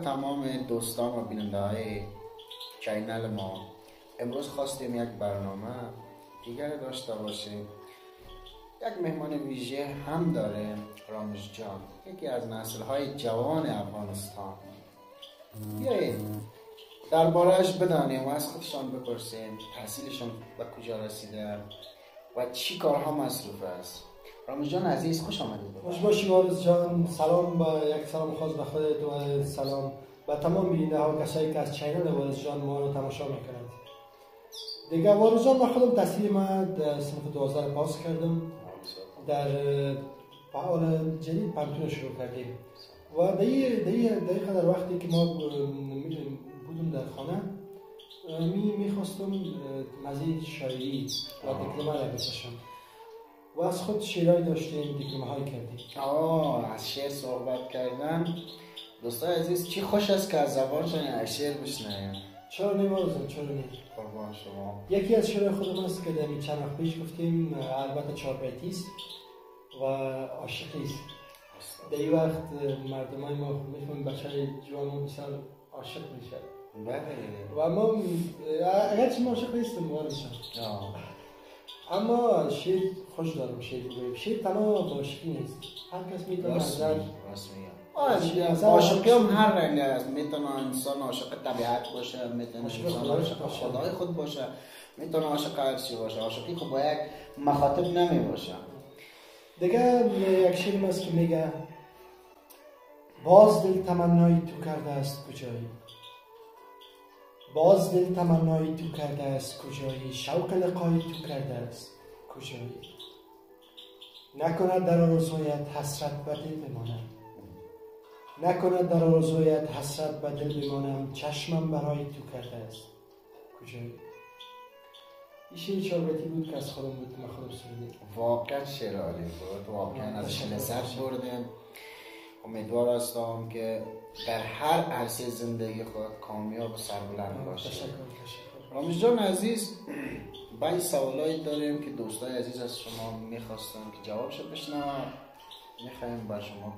تمام دوستان و بیننده های چینل ما. امروز خواستیم یک برنامه دیگر داشته باشیم. یک مهمان ویژه هم داره، رامز جان، یکی از نسل های جوان افغانستان. بیایید درباره‌اش بدانیم و از خودشان بپرسیم تحصیلشان به کجا رسیده و چی کارها مصروف است. رامز جان عزیز، خوش آمدید. خوش باشی وارث جان. سلام، با یک سلام خاص به خودت و سلام به تمام بیننده ها و کسایی که از چینل وارث جان ما رو تماشا میکنند. دیگه وارث جان، من خودم تحصیل من در صنف 12 پاس کردم. در فعال جدید پنتون شروع کردیم و دقیقا در وقتی که ما بودم در خانه میخواستم مزید شاعری و دیپلم را بکشم و از خود شعرهایی داشتیم، دیپلم هایی کردیم. از شعر صحبت کردن. دوستان عزیز، چی خوش است که از زبانشان از شعر بشنویم. چرا نمی‌آورزم، چرا نه؟ قربان شما. یکی از شعرهای خودم است که در چند وقت پیش گفتیم، البته 4 بیتی است و عاشقی است. در این وقت مردمای ما میفهمیم بچه‌های جوان بسیار عاشق میشه. بله. و ما اگرچه ما عاشق نیستیم وارث جان، اما شعر خوش دارم. شعر تنها با عاشقی نیست. هر کس میتونه نظر عاشقی هم هر رنگ است. میتونه انسان عاشق طبیعت باشه، میتونه انسان عاشق خدای خود باشه، میتونه عاشق هر چی باشه. عاشقی خب با یک مخاطب نمی باشه. دیگه یک شعر است که میگه باز دل تمنای تو کرده است کجایی، باز دل تمنای تو کرده است کجایی، شوق لقای تو کرده است کجایی، نکند در آرزویت حسرت به دل بمانم، نکند در آرزویت حسرت به دل بمانم، چشمم برای تو کرده است کجایی. این شعر 4 بیتی بود که از خودم بود، من خودم سرودم. واقعا شعر عالی بود، واقعا ازش لذت بردیم. امیدوار هستم که در هر عرصه زندگی خود کامیاب و سربلند باشید. تشکر. رامز جان عزیز، بعضی سوالایی داریم که دوستای عزیز از شما میخواستن که جوابشو بشنوم. میخوایم با شما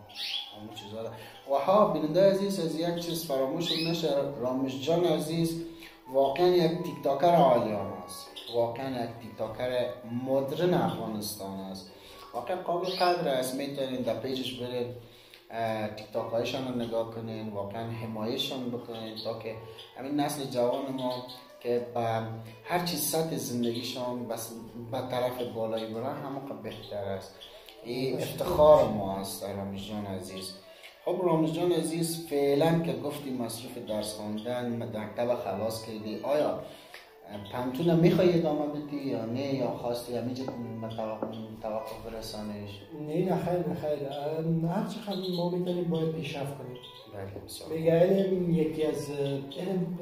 همون چیزا و ها بیننده عزیز، از یک چیز فراموش نشه، رامز جان عزیز واقعا یک تیک تاکر عالیانه است، واقعا یک تیک تاکر مدرن افغانستان است، واقعا قابل قدر است. میتونین در پیجش برید، تیک تاک هایشان رو نگاه کنین، واقعا حمایتشان بکنین تا که همین نسل جوان ما که به هر چیز سطح زندگیشان به طرف بالایی برن همون بهتر است. این افتخار ما است رامز جان عزیز. خب رامز جان عزیز، فعلا که گفتی مصروف درس خواندن، مکتب خلاص کردی، آیا پنتون میخوای ادامه بدی یا نه، یا خواستی همینجا توقف برسانیش؟ نه خیر. هر چقدر ما میتونیم باید پیشرفت کنیم. بله. میگه علم یکی از علم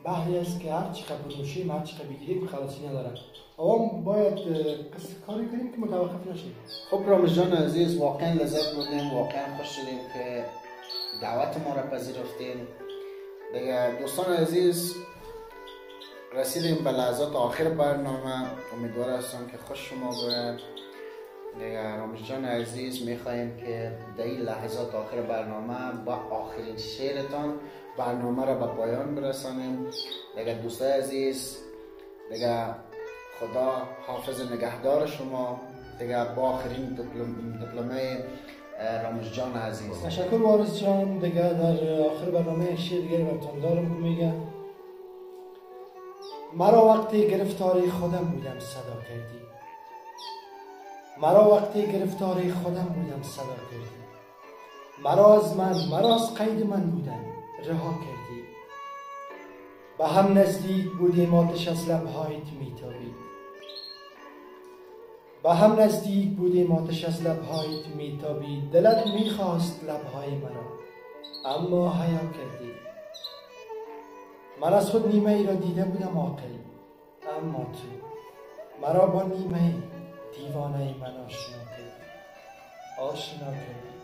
بحری است که هر چقدر بنوشیم، هر چقدر بگیریم خلاصی نداره. اما باید کاری کنیم که متوقف نشیم. خب رامز جان عزیز، واقعا لذت بردیم، واقعا خوش شدیم که دعوت ما را پذیرفتیم. دیگه دوستان عزیز، رسیدیم به لحظات آخر برنامه. امیدوار هستم که خوش شما باید. دیگه رامز جان عزیز، میخواییم که در این لحظات آخر برنامه با آخرین شعرتان برنامه را به پایان برسانیم. دیگه دوستان عزیز، دیگه خدا حافظ نگهدار شما. دیگه با آخرین دیپلمه رامز جان عزیز. تشکر وارث جان. دیگه در آخر برنامه شعر دیگه براتون دارم که میگه مرا وقتی گرفتاری خودم بودم صدا کردی، مرا وقتی گرفتاری خودم بودم صدا کردی، مرا از قید من بودن رها کردی، به هم نزدیک بودیم آتش از لبهایت میتابید، به هم نزدیک بودیم آتش از لبهایت میتابید، دلت میخواست لبهای مرا اما حیا کردی، من از خود نیمه ای را دیده بودم عاقل، اما تو مرا با نیمه دیوانه من آشنا کردی.